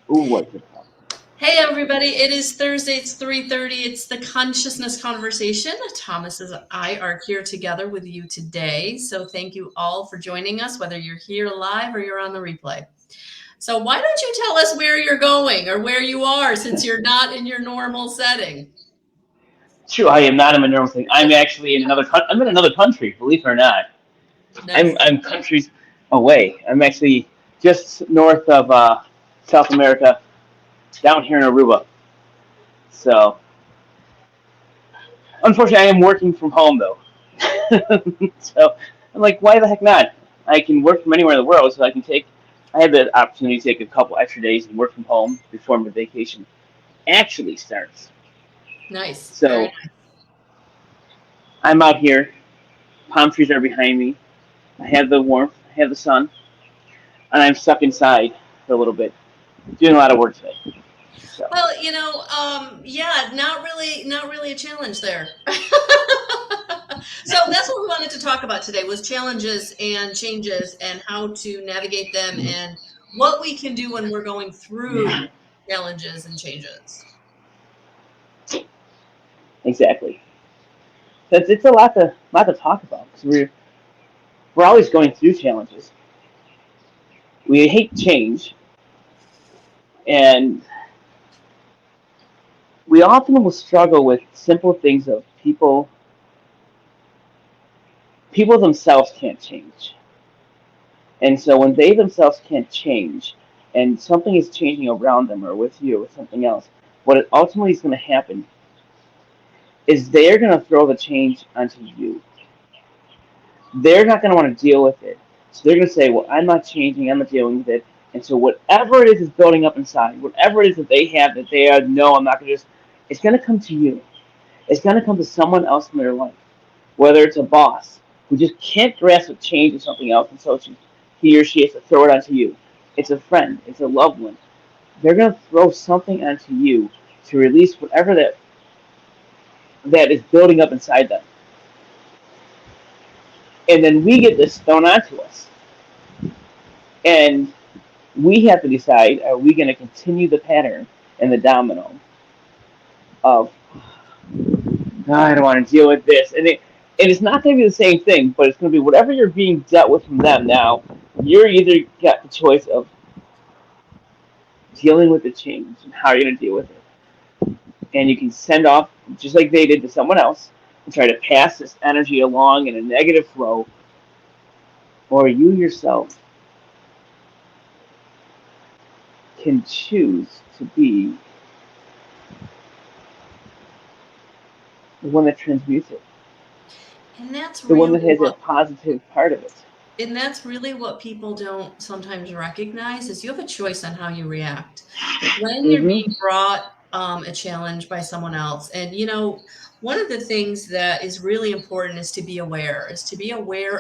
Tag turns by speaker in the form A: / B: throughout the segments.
A: Ooh, what's it called?
B: Hey everybody, it is Thursday, it's 3:30. It's the Consciousness Conversation. Thomas and I are here together with you today. So thank you all for joining us, whether you're here live or you're on the replay. So why don't you tell us where you're going or where you are since you're not in your normal setting?
A: True, I am not in my normal thing. I'm actually in another. I'm in another country. Believe it or not, I'm
B: Nice.
A: I'm countries away. I'm actually just north of South America, down here in Aruba. So, unfortunately, I am working from home though. So I'm like, why the heck not? I can work from anywhere in the world, so I can take. I had the opportunity to take a couple extra days and work from home before my vacation actually starts.
B: Nice. Very
A: So I'm out here. Palm trees are behind me. I have the warmth. I have the sun, and I'm stuck inside for a little bit, doing a lot of work today. So
B: well, yeah, not really a challenge there. So that's what we wanted to talk about today was challenges and changes and how to navigate them and what we can do when we're going through challenges and changes.
A: exactly, it's a lot to talk about because we're always going through challenges. We hate change, and we often will struggle with simple things of people. People themselves can't change, and so when they themselves can't change, and something is changing around them or with you or something else, what ultimately is going to happen is they're going to throw the change onto you. They're not going to want to deal with it. So they're going to say, well, I'm not changing, I'm not dealing with it. And so whatever it is building up inside, whatever it is that they have that they are, no, I'm not going to just, it's going to come to you. It's going to come to someone else in their life. Whether it's a boss who just can't grasp a change or something else, and so he or she has to throw it onto you. It's a friend, it's a loved one. They're going to throw something onto you to release whatever that is building up inside them. And then we get this thrown onto us. And we have to decide, are we going to continue the pattern and the domino of, oh, I don't want to deal with this. And it's not going to be the same thing, but it's going to be whatever you're being dealt with from them now. You're either got the choice of dealing with the change and how you're going to deal with it. And you can send off, just like they did to someone else, and try to pass this energy along in a negative flow, or you yourself can choose to be the one that transmutes it,
B: And that's
A: the one
B: really
A: that has
B: what
A: that positive part of it.
B: and that's really what people don't sometimes recognize is you have a choice on how you react. When you're
A: Mm-hmm.
B: being brought a challenge by someone else. And one of the things that is really important is to be aware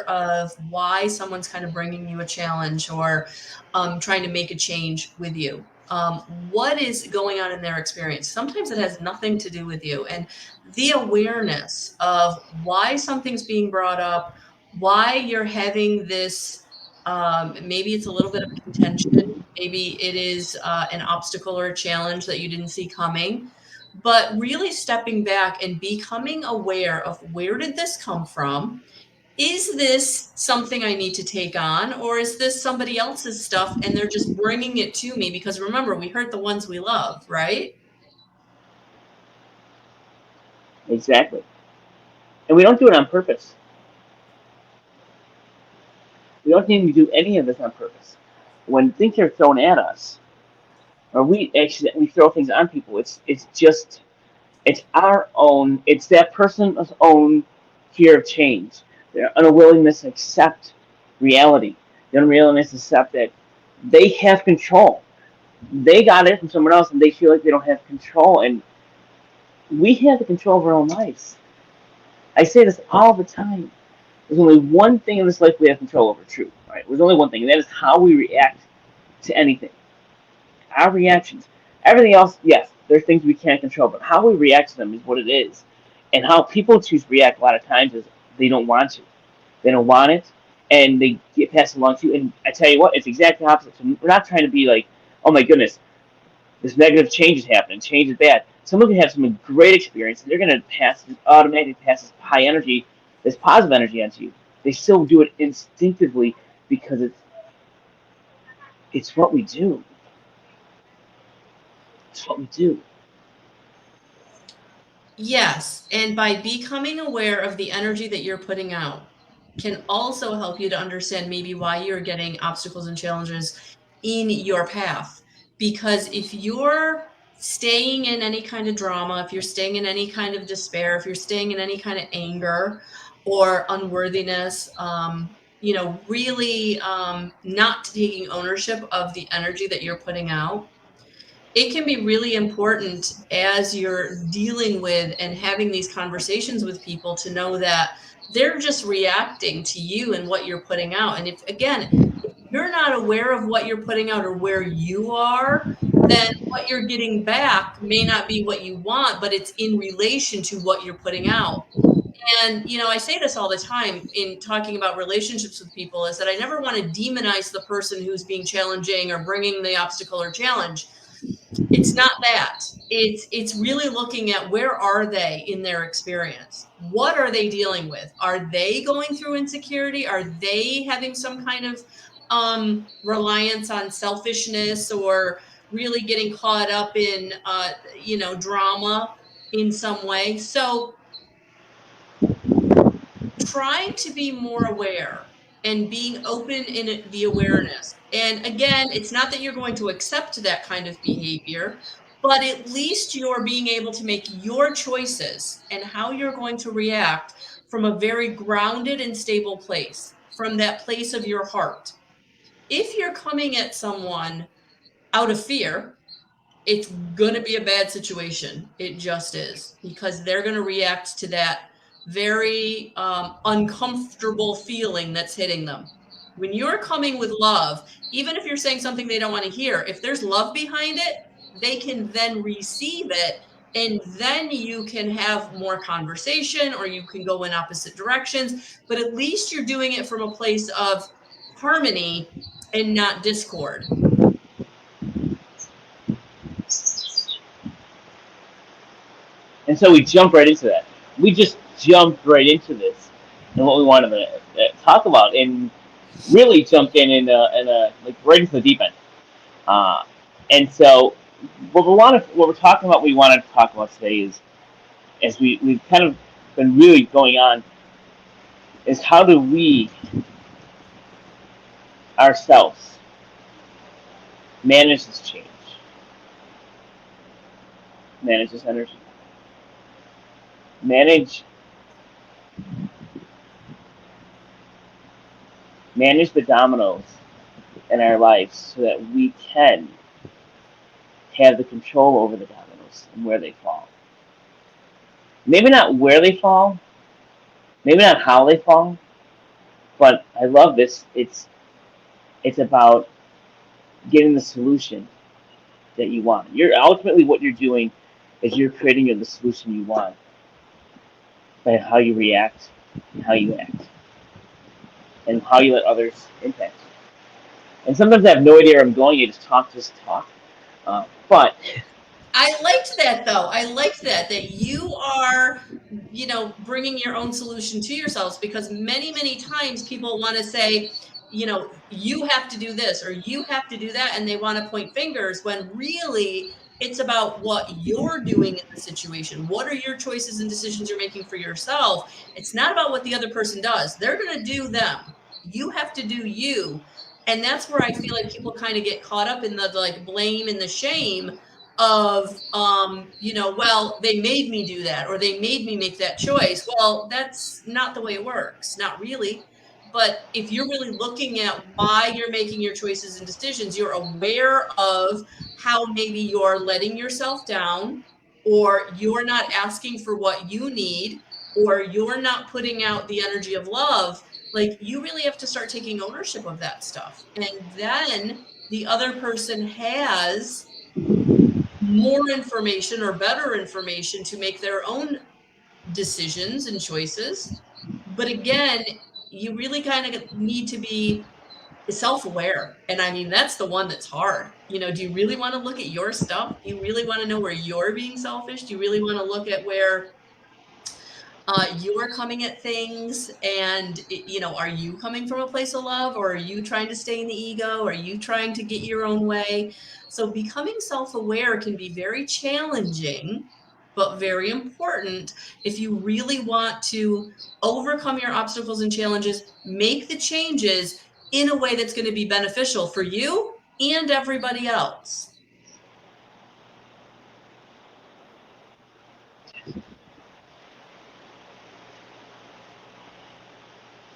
B: of why someone's kind of bringing you a challenge or trying to make a change with you. What is going on in their experience? Sometimes it has nothing to do with you. And the awareness of why something's being brought up, why you're having this, maybe it's a little bit of a contention, maybe it is an obstacle or a challenge that you didn't see coming, but really stepping back and becoming aware of where did this come from? Is this something I need to take on, or is this somebody else's stuff and they're just bringing it to me? Because remember, we hurt the ones we love, right?
A: Exactly. And we don't do it on purpose. We don't need to do any of this on purpose. When things are thrown at us, or we accidentally throw things on people, it's our own, it's that person's own fear of change, their unwillingness to accept reality, the unwillingness to accept that they have control. They got it from someone else, and they feel like they don't have control. And we have the control of our own lives. I say this all the time. There's only one thing in this life we have control over, true. Right? There's only one thing, and that is how we react to anything. Our reactions. Everything else, yes, there's things we can't control, but how we react to them is what it is. And how people choose to react a lot of times is they don't want to. They don't want it, and they get passed along to you. And I tell you what, it's exactly opposite. So we're not trying to be like, oh my goodness, This negative change is happening. Change is bad. Someone can have some great experience, and they're going to automatically pass this high energy, this positive energy onto you. They still do it instinctively because it's what we do. It's what we do.
B: Yes, and by becoming aware of the energy that you're putting out can also help you to understand maybe why you're getting obstacles and challenges in your path. Because if you're staying in any kind of drama, if you're staying in any kind of despair, if you're staying in any kind of anger or unworthiness, really not taking ownership of the energy that you're putting out, it can be really important as you're dealing with and having these conversations with people to know that they're just reacting to you and what you're putting out. And if you're not aware of what you're putting out or where you are, then what you're getting back may not be what you want, but it's in relation to what you're putting out. And, I say this all the time in talking about relationships with people is that I never want to demonize the person who's being challenging or bringing the obstacle or challenge. It's not that. It's really looking at where are they in their experience? What are they dealing with? Are they going through insecurity? Are they having some kind of reliance on selfishness or really getting caught up in drama in some way? So trying to be more aware and being open in the awareness. And again, it's not that you're going to accept that kind of behavior, but at least you're being able to make your choices and how you're going to react from a very grounded and stable place, from that place of your heart. If you're coming at someone out of fear, it's going to be a bad situation. It just is because they're going to react to that very uncomfortable feeling that's hitting them. When you're coming with love, even if you're saying something they don't want to hear, if there's love behind it, they can then receive it. And then you can have more conversation or you can go in opposite directions. But at least you're doing it from a place of harmony and not discord.
A: And so we jump right into that. We just jumped right into this and what we wanted to talk about, and really jumped in like right into the deep end. Uh, and so what we're talking about, we wanted to talk about today is, as we've kind of been really going on, is how do we ourselves manage this change, manage this energy, manage manage the dominoes in our lives so that we can have the control over the dominoes and where they fall. Maybe not where they fall, maybe not how they fall, but I love this. It's about getting the solution that you want. You're ultimately what you're doing is you're creating the solution you want by how you react, and how you act, and how you let others impact you. And sometimes I have no idea where I'm going. You just talk. But
B: I liked that though. I liked that you are, bringing your own solution to yourselves because many, many times people want to say, you have to do this or you have to do that. And they want to point fingers when really it's about what you're doing in the situation. What are your choices and decisions you're making for yourself? It's not about what the other person does. They're going to do them. You have to do you. And that's where I feel like people kind of get caught up in the like blame and the shame of well, they made me do that or they made me make that choice. Well, that's not the way it works, not really. But if you're really looking at why you're making your choices and decisions, you're aware of how maybe you're letting yourself down or you're not asking for what you need or you're not putting out the energy of love, like you really have to start taking ownership of that stuff. And then the other person has more information or better information to make their own decisions and choices. But again, you really kind of need to be is self-aware. And I mean, that's the one that's hard. You know, do you really want to look at your stuff? Do you really want to know where you're being selfish? Do you really want to look at where you're coming at things? And, you know, are you coming from a place of love, or are you trying to stay in the ego? Are you trying to get your own way? So becoming self-aware can be very challenging, but very important if you really want to overcome your obstacles and challenges, make the changes in a way that's going to be beneficial for you and everybody else.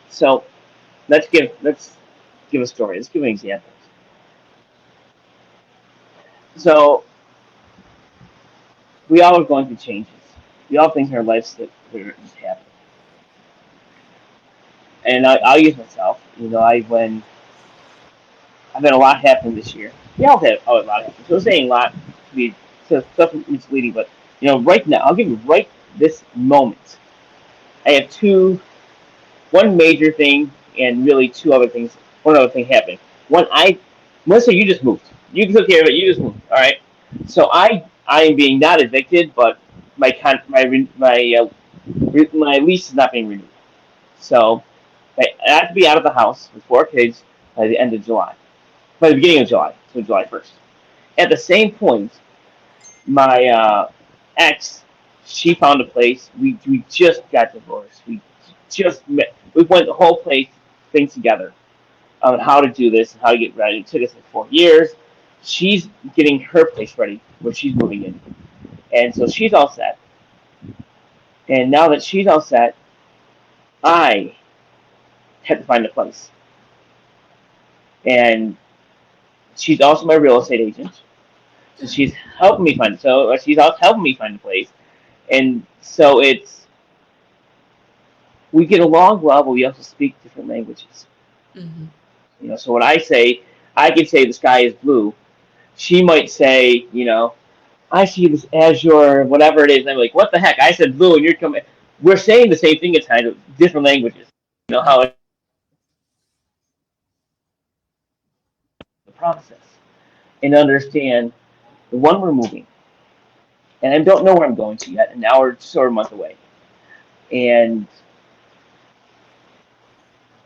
A: So let's give a story. Let's give an example. So we all are going through changes. We all have things in our lives that are just happening. And I'll use myself. You know, I've had a lot happen this year. We all had a lot happen. So saying a lot to be stuff misleading, but you know, right now, I'll give you right this moment. I have one major thing, and really two other things. One other thing happening. One, Melissa, you just moved. You took care of it. You just moved. All right. So I am being not evicted, but my lease is not being renewed. So I have to be out of the house with four kids by the end of July, by the beginning of July, so July 1st. At the same point, my ex, she found a place. We just got divorced. We went the whole place thing together on how to do this and how to get ready. It took us like 4 years. She's getting her place ready where she's moving in, and so she's all set. And now that she's all set, I had to find a place. And she's also my real estate agent, so she's helping me find. So she's also helping me find a place, and so we get along well, but we also speak different languages.
B: Mm-hmm.
A: You know, so when I can say the sky is blue. She might say, you know, I see this azure, whatever it is. And I'm like, what the heck? I said blue, and you're coming. We're saying the same thing at times, different languages. You know how it's the process, and understand the one we're moving, and I don't know where I'm going to yet. An hour, sort of a month away, and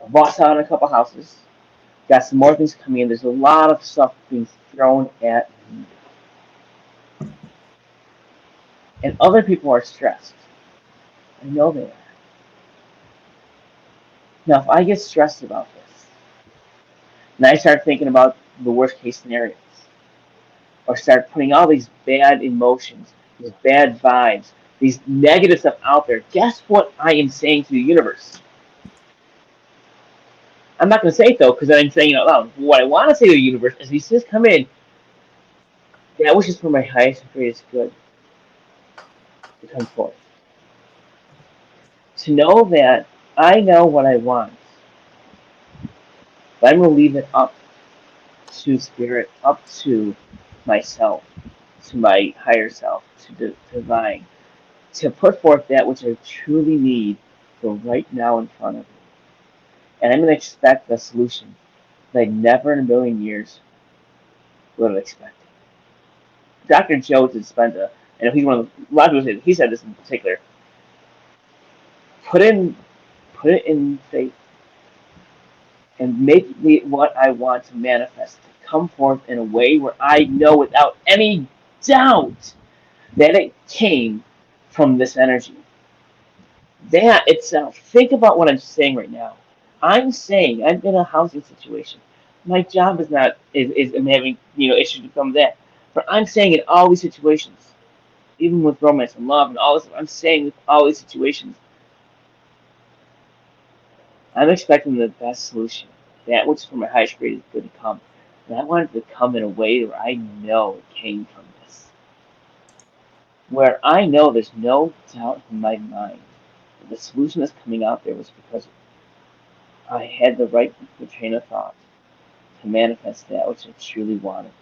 A: I bought out a couple houses. Got some more things coming in. There's a lot of stuff being thrown at me, and other people are stressed. I know they are. Now, if I get stressed about this, and I start thinking about the worst case scenarios, or start putting all these bad emotions, these bad vibes, these negative stuff out there, guess what I am saying to the universe? I'm not going to say it though, because I'm saying it out loud. What I want to say to the universe is, these things come in, that which is for my highest and greatest good to come forth. To know that I know what I want, but I'm going to leave it up to spirit, up to myself, to my higher self, to the divine, to put forth that which I truly need for right now in front of me. And I'm going to expect a solution that I never in a million years would have expected. Dr. Joe Dispenza, and he's one of the, a lot of people say, he said this in particular, put in put it in faith and make me what I want to manifest to come forth in a way where I know without any doubt that it came from this energy. That itself, think about what I'm saying right now. I'm saying I'm in a housing situation. My job is not is I'm having issues to come that. But I'm saying in all these situations, even with romance and love and all this, I'm saying with all these situations, I'm expecting the best solution. That which for my highest grade is good to come. And I want it to come in a way where I know it came from this. Where I know there's no doubt in my mind that the solution that's coming out there was because I had the right train of thought to manifest that which I truly wanted.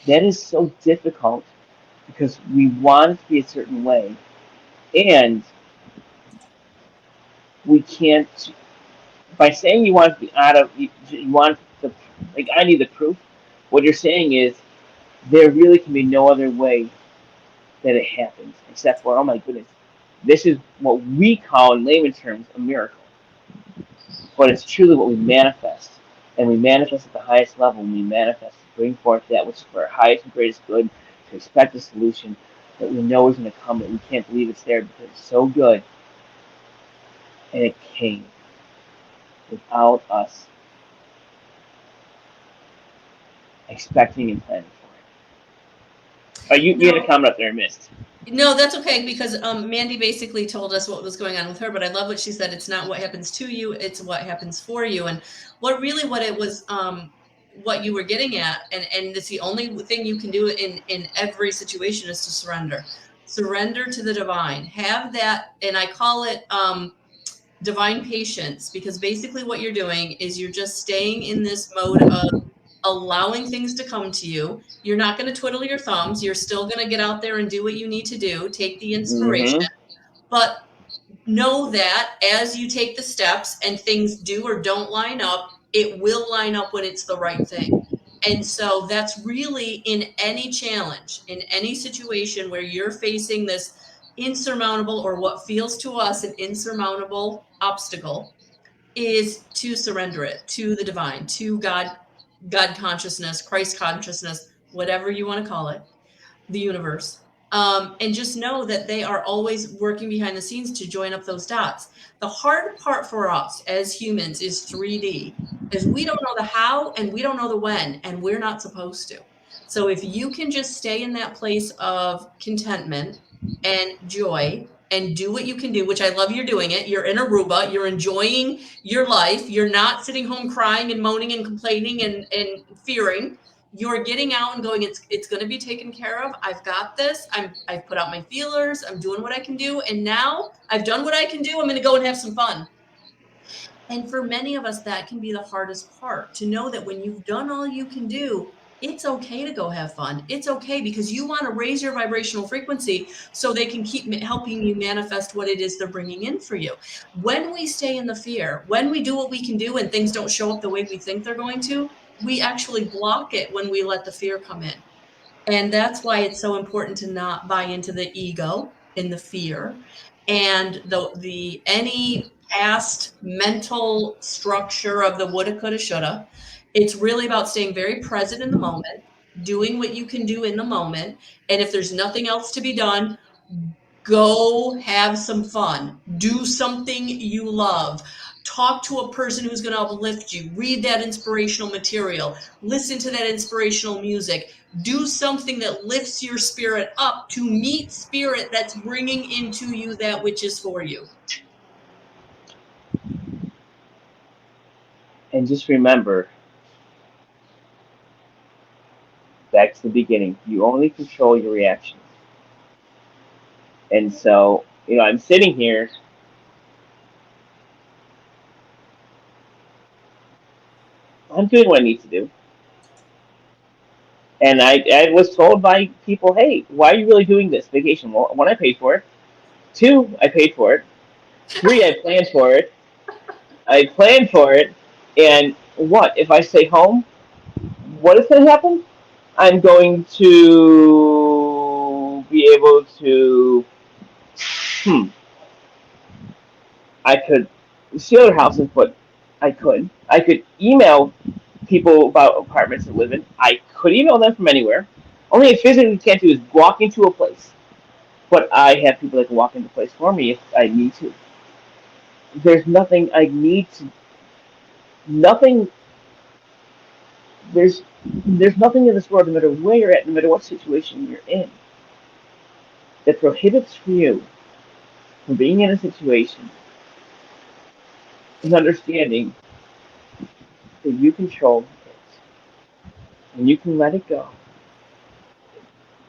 A: That is so difficult because we want it to be a certain way, and we can't. by saying you want to be out of you want the like I need the proof. What you're saying is there really can be no other way that it happens except for, oh my goodness, this is what we call in layman terms a miracle, but it's truly what we manifest, and we manifest at the highest level. And we manifest to bring forth that which is for our highest and greatest good, to expect a solution that we know is going to come, that we can't believe it's there because it's so good, and it came without us expecting and planning for it. Oh, you had a
B: No,
A: comment up there I missed.
B: no, that's okay because Mandy basically told us what was going on with her, but I love what she said. It's not what happens to you, it's what happens for you. And what it was, what you were getting at, and it's the only thing you can do in every situation is to surrender. Surrender to the divine. Have that, and I call it divine patience, because basically what you're doing is you're just staying in this mode of allowing things to come to you. You're not going to twiddle your thumbs. You're still going to get out there and do what you need to do, take the inspiration.
A: Mm-hmm.
B: But know that as you take the steps and things do or don't line up, it will line up when it's the right thing. And so that's really in any challenge, in any situation where you're facing this insurmountable, or what feels to us an insurmountable obstacle, is to surrender it to the divine, to God, God consciousness, Christ consciousness, whatever you want to call it, the universe. And just know that they are always working behind the scenes to join up those dots. The hard part for us as humans is 3D, is we don't know the how and we don't know the when, and we're not supposed to. So if you can just stay in that place of contentment and joy and do what you can do, which I love you're doing it. You're in Aruba, you're enjoying your life, you're not sitting home crying and moaning and complaining and fearing. You're getting out and going, it's going to be taken care of. I've got this. I've put out my feelers. I'm doing what I can do. And now I've done what I can do. I'm going to go and have some fun. And for many of us, that can be the hardest part, to know that when you've done all you can do, it's okay to go have fun. It's okay, because you want to raise your vibrational frequency so they can keep helping you manifest what it is they're bringing in for you. When we stay in the fear, when we do what we can do and things don't show up the way we think they're going to, we actually block it when we let the fear come in. And that's why it's so important to not buy into the ego and the fear and the any past mental structure of the woulda, coulda, shoulda. It's really about staying very present in the moment, doing what you can do in the moment. And if there's nothing else to be done, go have some fun. Do something you love. Talk to a person who's going to uplift you. Read that inspirational material. Listen to that inspirational music. Do something that lifts your spirit up to meet spirit that's bringing into you that which is for you.
A: And just remember, back to the beginning, you only control your reactions. And so, I'm sitting here. I'm doing what I need to do. And I was told by people, hey, why are you really doing this vacation? Well, one, I paid for it. Two, I paid for it. Three, I planned for it. I planned for it. And what? If I stay home, what is going to happen? I'm going to be able to, hmm, I could see other houses, but I could. I could email people about apartments to live in. I could email them from anywhere. Only I physically can't do is walk into a place. But I have people that can walk into a place for me if I need to. There's nothing I need to. Nothing. There's there's nothing in this world, no matter where you're at, no matter what situation you're in, that prohibits you from being in a situation and understanding that you control it and you can let it go.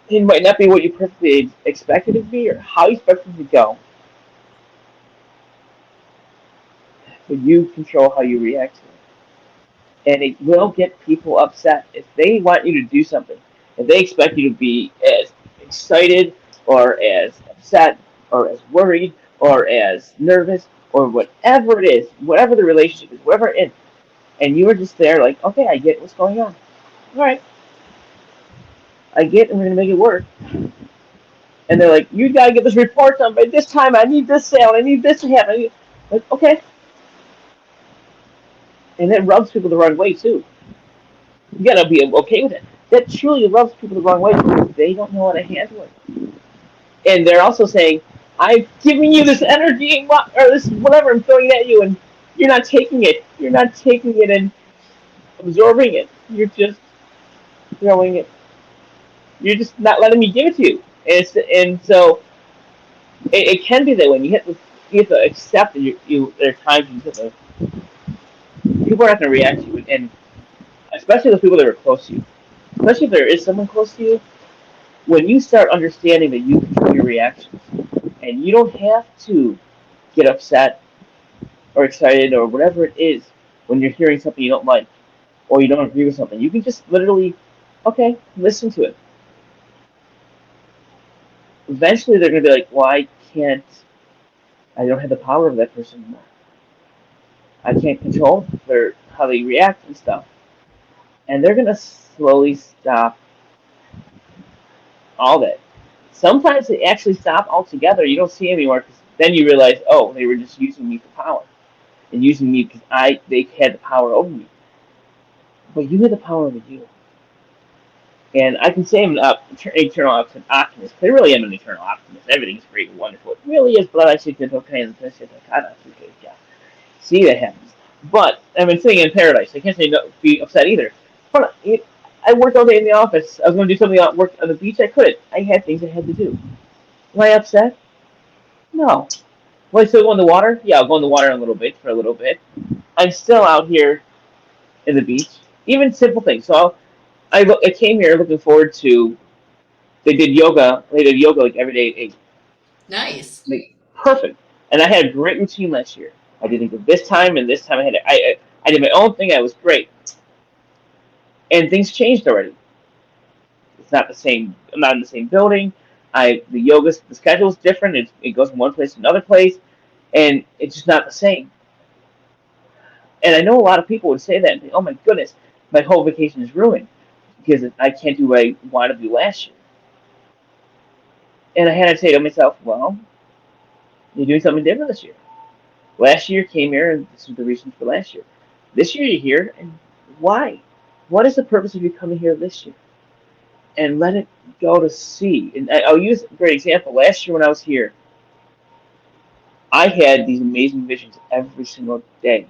A: It might not be what you perfectly expected it to be or how you expected it to go, but you control how you react to it. And it will get people upset if they want you to do something. If they expect you to be as excited or as upset or as worried or as nervous or whatever it is, whatever the relationship is, whatever it is, and you are just there like, okay, I get what's going on. All right, I get, and we're gonna make it work. And they're like, you gotta get this report done by this time. I need this sale. I need this to happen. Like, okay, and that rubs people the wrong way too. You gotta be okay with it. That truly rubs people the wrong way because they don't know how to handle it. And they're also saying, I'm giving you this energy or this whatever I'm throwing at you, and you're not taking it. You're not taking it and absorbing it. You're just throwing it. You're just not letting me give it to you. And so it can be that when you have to accept that there are times you have to, people are not going to react to you, and especially the people that are close to you. Especially if there is someone close to you, when you start understanding that you control your reactions, and you don't have to get upset or excited or whatever it is when you're hearing something you don't like or you don't agree with something. You can just literally, okay, listen to it. Eventually, they're going to be like, well, I don't have the power of that person anymore. I can't control how they react and stuff. And they're going to slowly stop all that. Sometimes they actually stop altogether. You don't see anymore because then you realize, oh, they were just using me for power and using me because they had the power over me. But you had the power over you. And I can say I'm an eternal optimist. I really am an eternal optimist. Everything's great and wonderful. It really is, but I think that okay, and this is kind of okay, yeah. See that happens. But I've been sitting in paradise. I can't say no, be upset either. But I worked all day in the office. I was going to do something at work on the beach. I couldn't. I had things I had to do. Am I upset? No. Will I still go in the water? Yeah, I'll go in the water for a little bit. I'm still out here in the beach. Even simple things. So I came here looking forward to. They did yoga. They did yoga like every day at 8.
B: Nice.
A: Like perfect. And I had a great routine last year. I did it this time and this time I did my own thing. I was great. And things changed already. It's not the same. I'm not in the same building. The schedule is different. It goes from one place to another place, and it's just not the same. And I know a lot of people would say that and think, "Oh my goodness, my whole vacation is ruined because I can't do what I wanted to do last year." And I had to say to myself, "Well, you're doing something different this year. Last year you came here, and this was the reason for last year. This year you're here, and why? What is the purpose of you coming here this year?" And let it go to see. And I'll use a great example. Last year when I was here, I had these amazing visions every single day,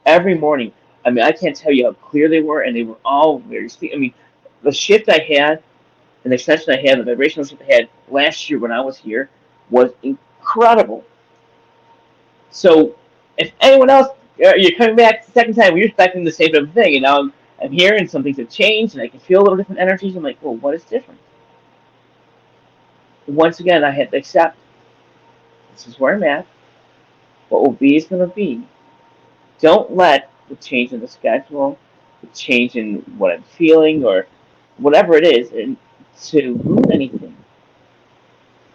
A: every morning. I mean, I can't tell you how clear they were, and they were all very. I mean, the shift I had, and the extension I had, the vibrational shift I had last year when I was here was incredible. So, if anyone else, you're coming back the second time, you're expecting the same type of thing, and now I'm here, and some things have changed, and I can feel a little different energies. I'm like, well, what is different? Once again, I had to accept this is where I'm at. What will be is going to be. Don't let the change in the schedule, the change in what I'm feeling, or whatever it is, and to ruin anything.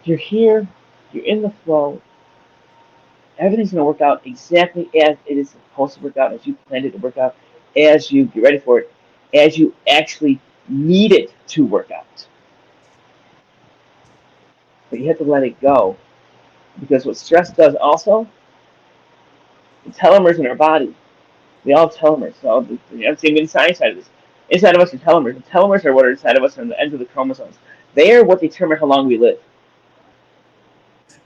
A: You're here, you're in the flow. Everything's going to work out exactly as it is supposed to work out, as you planned it to work out, as you get ready for it, as you actually need it to work out. But you have to let it go. Because what stress does also, the telomeres in our body, we all have telomeres. So I'm seeing the inside side of this. Inside of us are telomeres. The telomeres are what are inside of us on the ends of the chromosomes. They are what determine how long we live.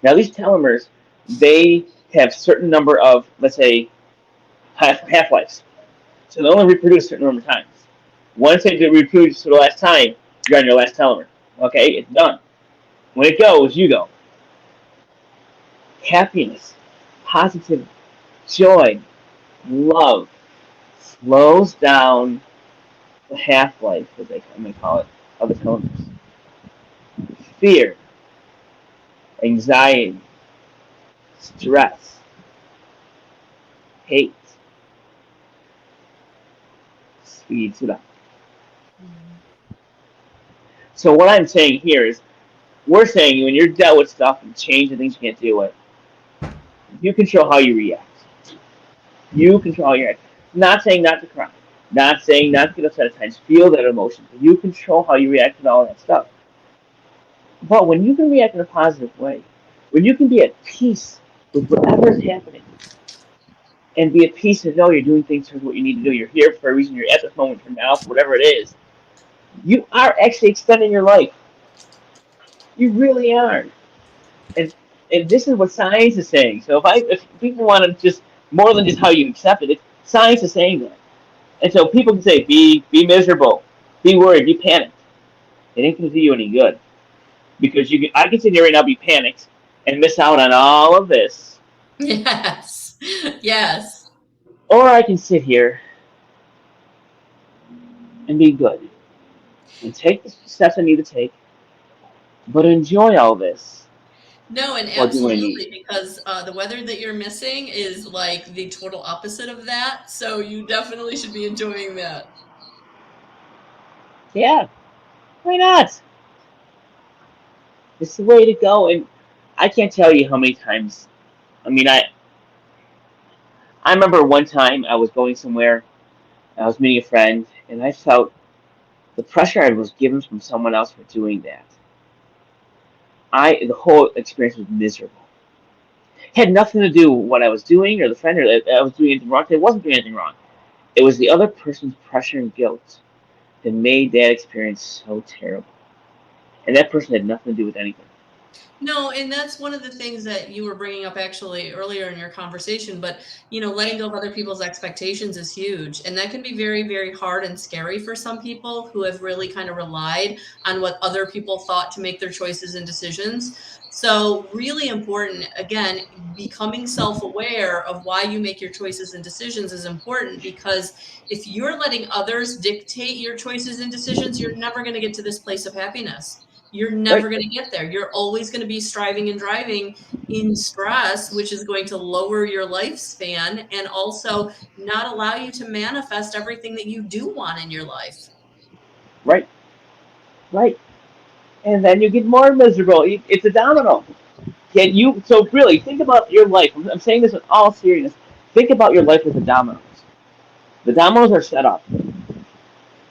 A: Now these telomeres, they have certain number of, let's say, half-lives. So they only reproduce a certain number of times. Once they reproduce for the last time, you're on your last telomere. Okay, it's done. When it goes, you go. Happiness, positivity, joy, love slows down the half-life, as they may call it, of the telomeres. Fear, anxiety, stress, hate speeds it up.
B: Mm.
A: So what I'm saying here is, we're saying when you're dealt with stuff and change and things you can't deal with, You control how you react. You control how you react. Not saying not to cry. Not saying not to get upset at times. Feel that emotion. But you control how you react to all that stuff. But when you can react in a positive way, when you can be at peace with whatever is happening, and be at peace and know you're doing things for what you need to do, you're here for a reason, you're at this moment for now, for whatever it is, you are actually extending your life. You really are. And and this is what science is saying. So if people want to just more than just how you accept it, science is saying that. And so people can say be miserable, be worried, be panicked. It ain't gonna do you any good because I can sit here right now be panicked and miss out on all of this,
B: Yes. Yes.
A: or I can sit here and be good and take the steps I need to take, but enjoy all this
B: No, and
A: while doing what I need.
B: absolutely, because the weather that you're missing is like the total opposite of that. So you definitely should be enjoying that.
A: Yeah, why not? It's the way to go. And I can't tell you how many times. I mean, I remember one time I was going somewhere. I was meeting a friend, and I felt the pressure I was given from someone else for doing that. The whole experience was miserable. Had nothing to do with what I was doing or the friend or that I was doing anything wrong. I wasn't doing anything wrong. It was the other person's pressure and guilt that made that experience so terrible. And that person had nothing to do with anything.
B: No, and that's one of the things that you were bringing up actually earlier in your conversation. But, letting go of other people's expectations is huge. And that can be very, very hard and scary for some people who have really kind of relied on what other people thought to make their choices and decisions. So, really important, again, becoming self aware of why you make your choices and decisions is important, because if you're letting others dictate your choices and decisions, you're never going to get to this place of happiness. You're
A: Right,
B: never going to get there. You're always going to be striving and driving in stress, which is going to lower your lifespan and also not allow you to manifest everything that you do want in your life.
A: right, right. And then you get more miserable. It's a domino. Can you? So really, think about your life. I'm saying this in all seriousness. Think about your life as a dominoes. The dominoes are set up.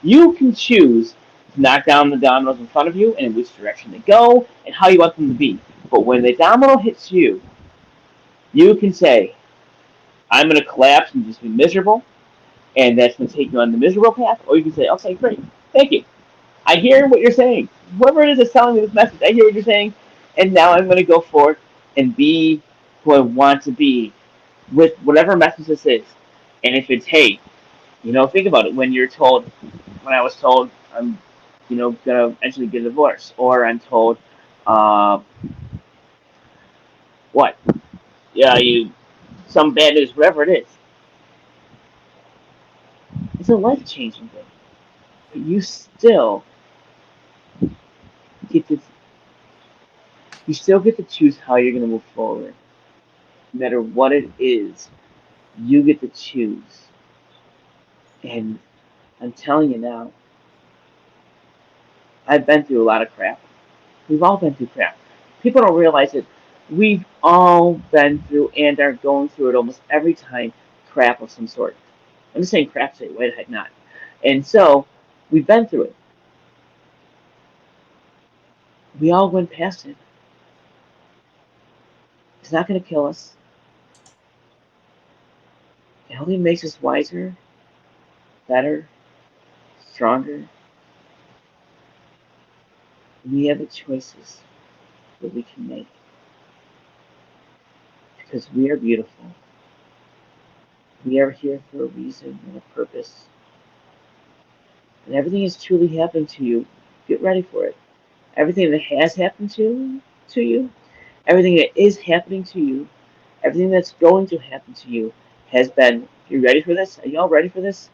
A: You can choose to knock down the dominoes in front of you and in which direction they go and how you want them to be. But when the domino hits you, you can say, I'm going to collapse and just be miserable, and that's going to take you on the miserable path. Or you can say, okay, great, thank you. I hear what you're saying. Whoever it is that's telling me this message, I hear what you're saying, and now I'm going to go forth and be who I want to be with whatever message this is. And if it's, hey, think about it. When I was told I'm, gonna eventually get a divorce, or I'm told, uh, what, yeah, some bad news, whatever it is, it's a life changing thing. But get to, you still get to choose how you're gonna move forward, no matter what it is. You get to choose, and I'm telling you now, I've been through a lot of crap. We've all been through crap. People don't realize it. We've all been through and are going through it almost every time crap of some sort. I'm just saying crap today. Why the heck not? And so we've been through it. We all went past it. It's not going to kill us. It only makes us wiser, better, stronger. We have the choices that we can make because we are beautiful. We are here for a reason and a purpose. And everything is truly happening to you. Get ready for it. Everything that has happened to you, everything that is happening to you, everything that's going to happen to you has been. You ready for this? Are y'all ready for this?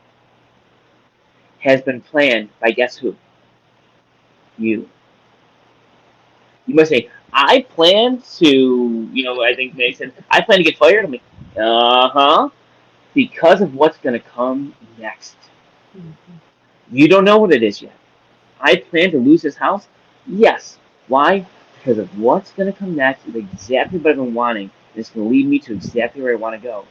A: Has been planned by guess who? You. You must say, I plan to. I think they said I plan to get fired. I'm like, huh. Because of what's going to come next.
B: Mhm.
A: You don't know what it is yet. I plan to lose this house. Yes. Why? Because of what's going to come next is exactly what I've been wanting. and it's going to lead me to exactly where I want to go.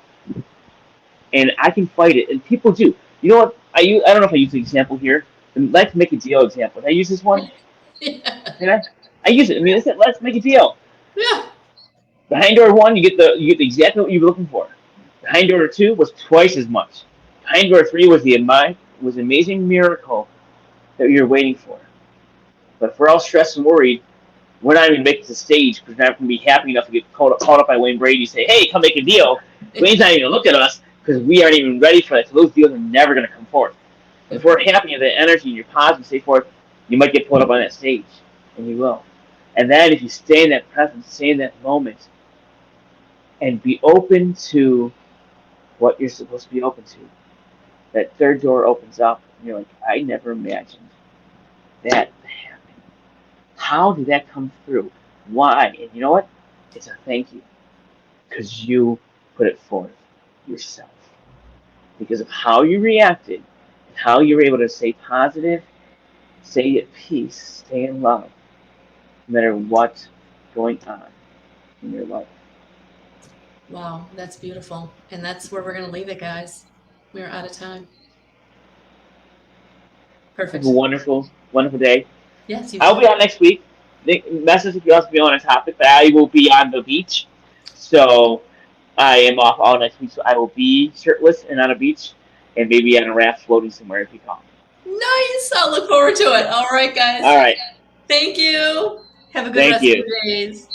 A: And I can fight it, and people do. You know what? I don't know if I use the example here. The let's make a deal example. Did I use this one?
B: Yeah.
A: Did I? I use it. I mean, I said let's make a deal.
B: Yeah.
A: Behind door one, you get exactly what you were looking for. Behind door two was twice as much. Behind door three was the amazing miracle that you're waiting for. But if we're all stressed and worried, we're not even making the stage because we're not going to be happy enough to get caught up by Wayne Brady and say, "Hey, come make a deal." Wayne's not even going to look at us because we aren't even ready for that. So those deals are never going to come forth. But if we're happy in the energy and you're positive, stay forth, you might get pulled up on that stage, and you will. And then if you stay in that presence, stay in that moment, and be open to what you're supposed to be open to, that third door opens up, and you're like, I never imagined that happened. How did that come through? Why? And you know what? It's a thank you because you put it forth yourself. Because of how you reacted and how you were able to stay positive, stay at peace, stay in love, no matter what's going on in your life.
B: Wow, that's beautiful. And that's where we're going to leave it, guys. We're out of time.
A: Have a
B: Perfect.
A: wonderful, wonderful day.
B: Yes, you
A: I'll
B: too.
A: be on next week. Message if you want to be on a topic, but I will be on the beach. So I am off all next week. So I will be shirtless and on a beach and maybe on a raft floating somewhere if you call.
B: Nice. I'll look forward to it. All right, guys.
A: All right.
B: Thank you. Have a good
A: Thank
B: rest of
A: you.
B: your days.